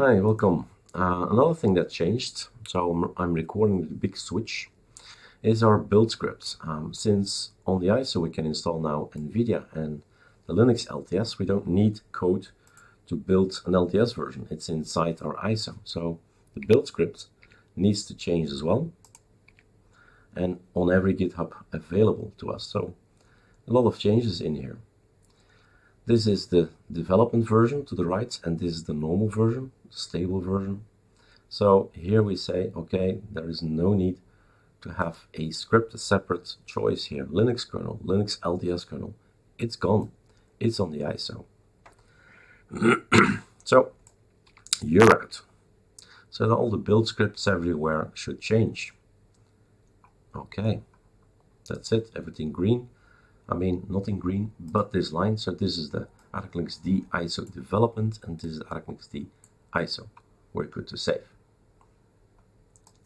Hi, welcome. Another thing that changed, so I'm recording the big switch, is our build scripts. Since on the ISO we can install now NVIDIA and the Linux LTS, we don't need code to build an LTS version. It's inside our ISO. So the build script needs to change as well, and on every GitHub available to us. So a lot of changes in here. This is the development version to the right, and this is the normal version, stable version. So here we say, okay, there is no need to have a script, a separate choice here. Linux kernel, Linux LTS kernel, it's gone. It's on the ISO. So you're out. So all the build scripts everywhere should change. Okay, that's it, everything green. I mean, not in green, but this line. So this is the ArcoLinux D ISO development, and this is ArcoLinux D ISO. We're good to save.